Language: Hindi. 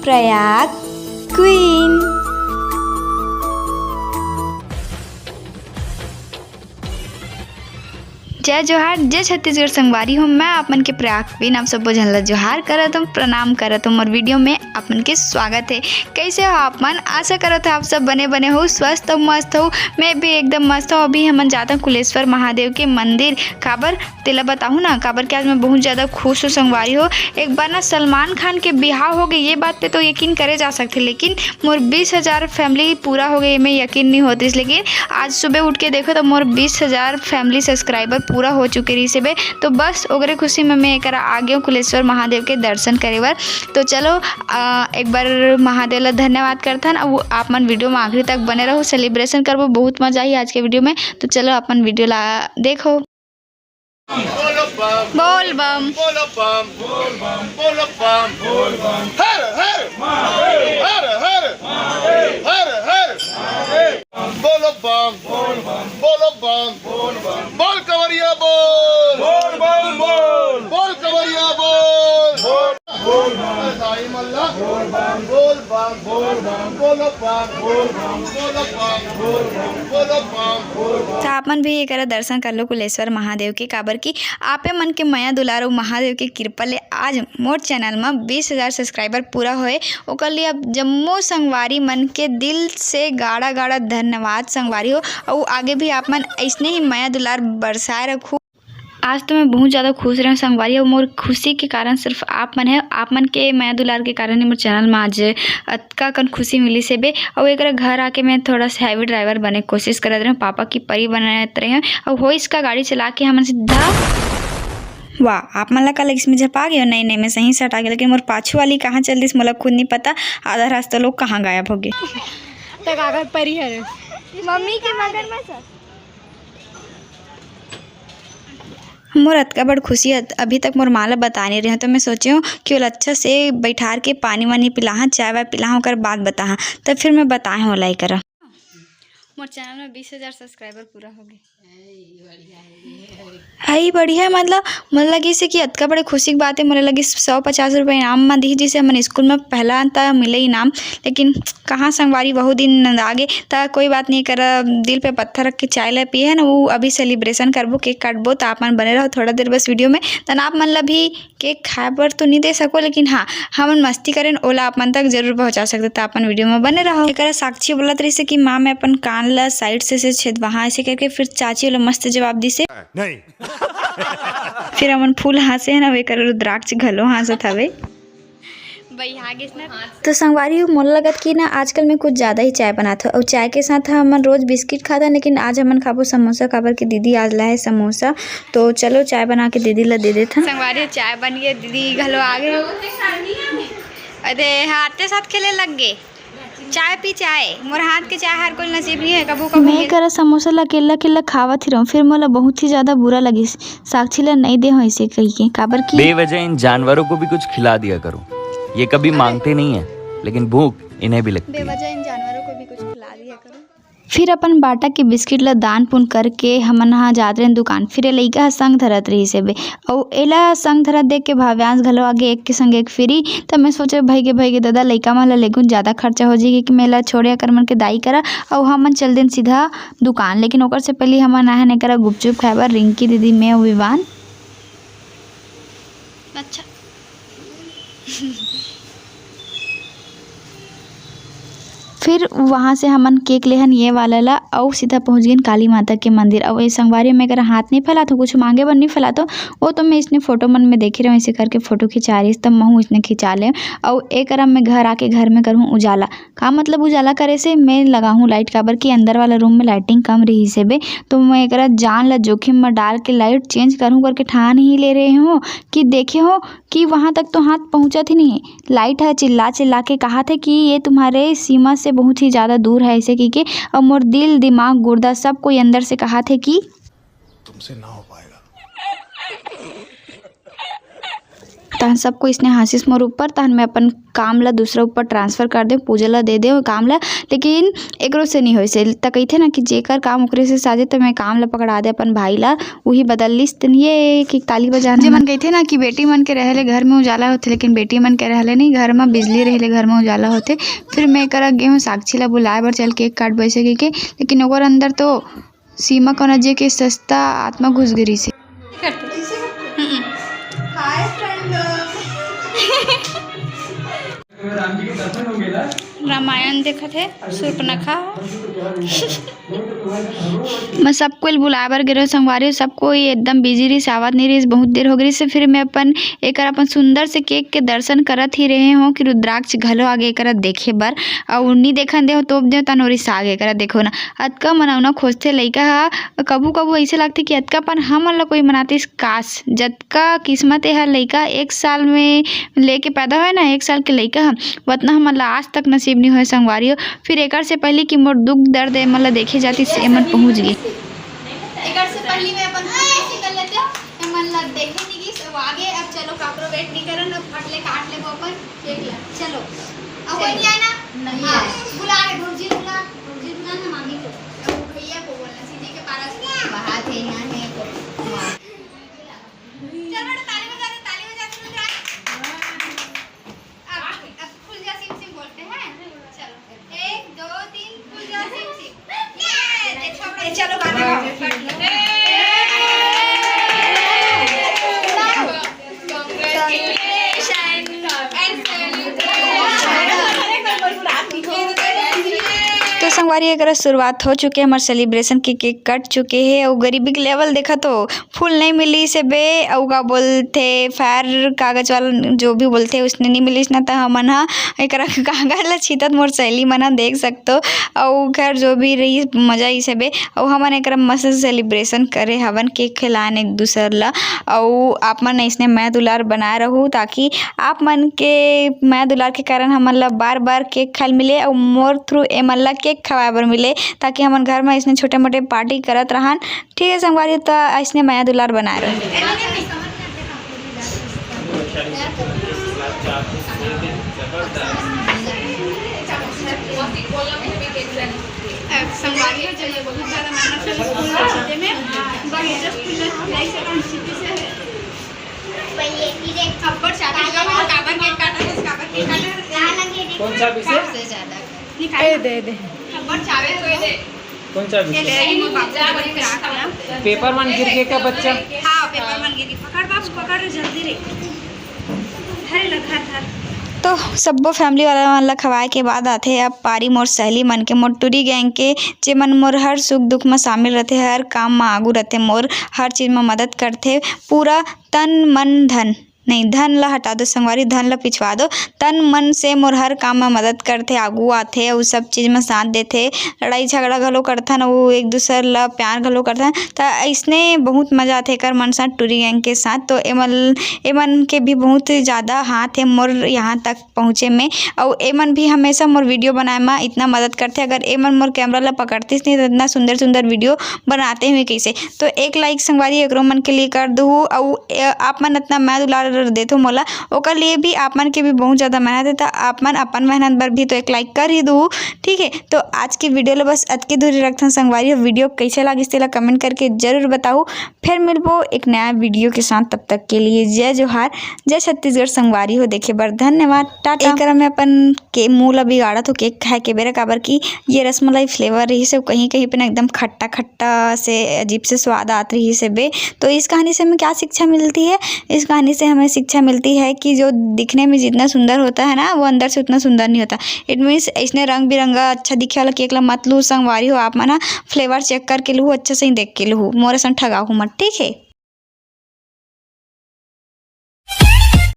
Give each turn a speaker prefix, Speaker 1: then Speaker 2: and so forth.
Speaker 1: प्रयाग क्वीन। जय जोहार, जय छत्तीसगढ़ संगवारी हो। मैं आपमन के प्रयाग क्वीन आप सब झन ला जोहार करत हूँ, प्रणाम करत हूँ। और वीडियो में आपमन के स्वागत है। कैसे हो आपमन? आशा करत है आप सब बने हो, स्वस्थ हो, मस्त हो। मैं भी एकदम मस्त हूँ। अभी हमन जाता हूँ कुलेश्वर महादेव के मंदिर। काबर तेला बताऊँ ना, काबर के आज मैं बहुत ज़्यादा खुश हूँ संगवारी हो। एक बार ना सलमान खान के बिहार हो गई, ये बात पे तो यकीन करे जा सकते, लेकिन मोर 20,000 फैमिली पूरा हो गई, मैं यकीन नहीं होती। लेकिन आज सुबह उठ के देखो तो मोर 20,000 फैमिली सब्सक्राइबर पूरा हो चुके रही से बे। तो बस ओकरे खुशी में मैं एक आ गया कुलेश्वर महादेव के दर्शन करे बर। तो चलो एक बार महादेव ला धन्यवाद करथन। अब आप मन वीडियो में आखिरी तक बने रहो, सेलिब्रेशन करबो, बहुत मजा आई आज के वीडियो में। तो चलो अपन वीडियो ला देखो। बोल बम
Speaker 2: बोलो बम बोलो बम हर हर हर हर हर हर बोलो बम बोलो बम बोल कवरिया बोल बोल कवरिया बोल साईं मल्ला बोल बम बोलो बम बोलो बम।
Speaker 1: तो आप मन भी एक दर्शन कर लो कुलेश्वर महादेव के। काबर की आपे मन के माया दुलारो महादेव के कृपा ले आज मोर चैनल में 20,000 सब्सक्राइबर पूरा होए। ओकर लिए अब जम्मो संगवारी मन के दिल से गाड़ा गाड़ा धन्यवाद संगवारी हो। और आगे भी आप मन ऐसने ही माया दुलार बरसाए रखो। आज तो मैं बहुत ज़्यादा खुश रहा संगवारी, और मोर खुशी के कारण सिर्फ आप मन है। आप मन के माया दुलार के कारण ही मोर चैनल में आज अतका कन खुशी मिली से बे। और एक घर आके मैं थोड़ा सा हैवी ड्राइवर बने कोशिश करत रहे, पापा की परी बनत रहे। और हो इसका गाड़ी चला के हमन सीधा वाह आप मन ला कल इसमें झपा गए। नहीं मैं सही से हटा गया, लेकिन मोर पाछू वाली कहाँ चल रही मोला खुद नहीं पता। आधा रास्ता लोग कहाँ गायब हो गए।
Speaker 3: तक आगर परी है मम्मी के मगन में सर।
Speaker 1: मोर अतका बड़ खुशी अभी तक मोर माँ ला बता नहीं रहे। तो मैं सोची हूँ कि वो अच्छा से बैठार के पानी वानी पिलाहा, चाय वाय पिलाहा, कर बाद बताहा। तब फिर मैं बताए हो लाई करा। मोर चैनल में 20,000 सब्सक्राइबर पूरा हो गए। हाई बढ़िया, मतलब मन लगी से कि अतका बड़े खुशी की बात है। मुझे लगी 150 रुपये इनाम में दी, जिसे हमने स्कूल में पहला था मिले इनाम। लेकिन कहाँ संगवारी बहुत दिन आगे था। कोई बात नहीं कर, दिल पे पत्थर रख के चाय ला पिए है ना। वो अभी सेलिब्रेशन करबो, केक काटबो। तो आप मन बने रहो थोड़ा देर बस वीडियो में। तन आप मन ला भी केक खाए पर तो नहीं दे सको, लेकिन हाँ हमन मस्ती करें ओला आप मन तक जरूर पहुँचा सकते। तो अपन वीडियो में बने रहो। एक साक्षी बोलत रही से कि माँ मैं अपन कान ला साइड से छेद वहाँ ऐसे करके। फिर चाची वाला मस्त जवाब दी से
Speaker 2: नहीं
Speaker 1: फिर हमन फूल हंसे है ना, वे कर रुद्राक्ष घलो हंसत हवे। तो संगवारी मोला लगत कि ना आजकल मैं कुछ ज़्यादा ही चाय बनाता हूँ। और चाय के साथ हमन रोज बिस्किट खाता, लेकिन आज हमन खाबो समोसा। काबर की दीदी आज लाए समोसा। तो चलो चाय बना के दीदी ला दे देता। संगवारी चाय बन गई, दीदी घलो आ गए। अरे हाथ साथ खेले लग गए। चाय पी चाय, मोर हाथ के चाय हर कोई नसीब नहीं है। कबू कबू मैं करा समोसा ला केला खावत ही रहूं। फिर मोला बहुत ही ज्यादा बुरा लगी। साक्षी ला नहीं दे हो ऐसे कही के। काबर की
Speaker 4: बेवजह इन जानवरों को भी कुछ खिला दिया करो। ये कभी मांगते नहीं है, लेकिन भूख इन्हें भी लगती है।
Speaker 1: बेवजह इन जानवरों को भी कुछ खिला दिया करो। फिर अपन बाटा के बिस्किट ला दान पुण्य करके हमन यहाँ जात रहे दुकान। फिर लइका संग धरत रही से बे। और एला संग धरत देख के भाव्यांश घलो आगे एक के संग एक फ्री। तब मैं सोचे भाई के दादा लइका मन ला लेगुन ज़्यादा खर्चा हो जाएगी कि मेला छोड़े कर मन के दाई करा। और हमन चल देन सीधा दुकान। लेकिन ओकर से पहले हमन आए नहीं करा गुपचुप खाए बर। रिंकी दीदी मैं विवान। अच्छा फिर वहाँ से हमन केक लेहन ये वाला ला। और सीधा पहुँच गए काली माता के मंदिर। और ये संगवारी में अगर हाथ नहीं फैलाता, कुछ मांगे बर नहीं फैलाता, वो तो मैं इसने फोटो मन में देख रही हूँ। ऐसे करके फोटो खिंचा रही, तब मैं इसने खिंचा ले। और एक मैं घर आके घर में करूँ उजाला। का मतलब उजाला करे से मैं लगाऊँ लाइट। काबर की अंदर वाला रूम में लाइटिंग कम रही से बे। तो मैं एक जान ला जोखिम में डाल के लाइट चेंज करूँ करके ठान ही ले रहे हो कि देखे हो कि वहाँ तक तो हाथ पहुँचा थी नहीं। लाइट है चिल्ला चिल्ला के कहा था कि ये तुम्हारे सीमा से बहुत ही ज़्यादा दूर है ऐसे की के। और मोर दिल दिमाग गुर्दा सब कोई अंदर से कहा थे कि तुमसे ना हो पाएगा। तहन सबको इसने हासिस मोर ऊपर तहन मैं अपन काम ला दूसरा ऊपर ट्रांसफ़र कर दे, पूजा ला दे दे काम ला। लेकिन एकरो से नहीं होइसे त कहिथे ना कि जेकर काम ओकरे से साजे तो मैं काम ला पकड़ा दे अपन भाई ला, वही बदलिस तन ये कि ताली बजाना जे मन कहिथे ना कि बेटी मन के रहले घर में उजाला होथे, लेकिन बेटी मन के रहले नहीं, घर में बिजली रहले घर में उजाला होथे। फिर मैं करा गेहूँ साक्षी ला बुलाए बर चल केक काट बैसे के, लेकिन ओकर अंदर तो सीमा कनजे के सस्ता आत्मा घुस गई से। रामायण देखा थे सूर्पनखा मैं सबको बुलाए बर गिरे संगवारी, सबको एकदम बिजी रही, आवाज नहीं रही, बहुत देर हो गई से। फिर मैं अपन एक सुंदर से केक के दर्शन करत ही रहे हो कि रुद्राक्ष घलो आगे कर देखे बर और नहीं देखन दे हो तोप दे तनोरी आगे कर देखो ना अतका मनावना खोजते लइका कबू कबू ऐसे लगते कि अतका पन हमन ला कोई मनाते काश जतका किस्मत है लइका 1 साल में लेके पैदा हुए ना 1 साल के लइका उतना हमन ला आज तक नसीब नहीं हुए संगवारियों। फिर एक से पहले कि मोर दुख दर्द है मतलब देखे जाती से मन पहुंच गई।
Speaker 3: एक से पहले में अपन ऐसे कर लेते हैं मन ला देखे नहीं कि सब आगे। अब चलो कापरो वेट नहीं करन, अब फटले काट ले अपन एक ला चलो। अब कोई नहीं आए ना नहीं आए बुला के ढोजी बुला ना मांगी को अब भैया को बोलना सीधे के पास बात है ना है को चल बेटा ताली बजा दे अब फुल जा सिम सिम बोलते हैं। चलो 1 2 3 फुल जा सिम सिम ये चलो गाना
Speaker 1: तो संगवारी अगर शुरुआत हो चुके हमारे सेलिब्रेशन के केक कट चुके हैं और गरीबी के लेवल देखा तो फुल नहीं मिली से बे और का बोलते फायर कागज वाला जो भी बोलते उसने नहीं मिली ना तो हमन हा एक कागज ला छीतत मोर सहेली मना देख सकते और खैर जो भी रही मजा ही से बे और हमन एक मस्त सेलिब्रेशन करे हवन केक खिलान एक दूसर ला और आप मन इसने मैं दुलार बनाए रहूँ ताकि आप मन के मैं दुलार के कारण हमन ला बार बार केक खाल मिले और मोर थ्रू एमन ला केक खवाए बर मिले ताकि हमन घर में इसने छोटे मोटे पार्टी करत रहन। ठीक है संगवारी तो इसने माया दुलार बनाए रहे
Speaker 5: कौन सा
Speaker 3: दे
Speaker 5: कौन सा पेपर वन गिर गया क्या बच्चा?
Speaker 3: हाँ पेपर वन गिर पकड़ बाबू पकड़ जल्दी रे धर लगा धर।
Speaker 1: तो सबो फैमिली वाला मन ला खवाए के बाद आथे अब पारी मोर सहेली मन के मोर टूरी गैंग के जे मन मोर हर सुख दुख में शामिल रहते, हर काम में आगू रहते, मोर हर चीज़ में मदद करते, पूरा तन मन धन नहीं धन ला हटा दो संगवारी, धन ला पिछवा दो, तन मन से मोर हर काम में मदद करते, आगू आते और सब चीज़ में साथ देते, लड़ाई झगड़ा घलो करथन वो एक दूसर ला प्यार घलो करथन। तो इसने बहुत मजा आते कर मन साथ टूरी गैंग के साथ। तो एमन के भी बहुत ज़्यादा हाथ है मोर यहाँ तक पहुँचे में और एमन भी हमेशा मोर वीडियो बनाए में इतना मदद करते। अगर एमन मोर कैमरा ला पकड़तीस नहीं तो इतना सुंदर सुंदर वीडियो बनाते हुए कैसे। तो एक लाइक संगवारी एक मन के लिए कर दूँ और आप मन इतना मैं दुलार देते मोला ओकर लिए भी आप मन के भी बहुत ज़्यादा मेहनत है तो आप मन अपन मेहनत पर भी तो एक लाइक कर ही दो। ठीक है तो आज की वीडियो ला बस अतके दूरी रखथन संगवारी। वीडियो कैसे लगिस तेला कमेंट करके जरूर बताओ। फिर मिलबो एक नया वीडियो के साथ, तब तक के लिए जय जोहार, जय छत्तीसगढ़ संगवारी हो देखे बर धन्यवाद टाटा। एक में अपन के मुँह ला बिगाड़ा तो केक खाए के बेरा काबर की ये रसमलाई फ्लेवर रही से कहीं कहीं पे ना एकदम खट्टा खट्टा से अजीब से स्वाद आती रही से बे। तो इस कहानी से हमें क्या शिक्षा मिलती है? इस कहानी से हमें शिक्षा मिलती है कि जो दिखने में जितना सुंदर होता है ना वो अंदर से उतना सुंदर नहीं होता। इट मीन्स इसने रंग बिरंगा अच्छा दिखे वाला केक ला मत लू संगवारी हो, आप मना फ्लेवर चेक करके लू, अच्छा से ही देख के लू, मोर असन ठगाऊ मत। ठीक है।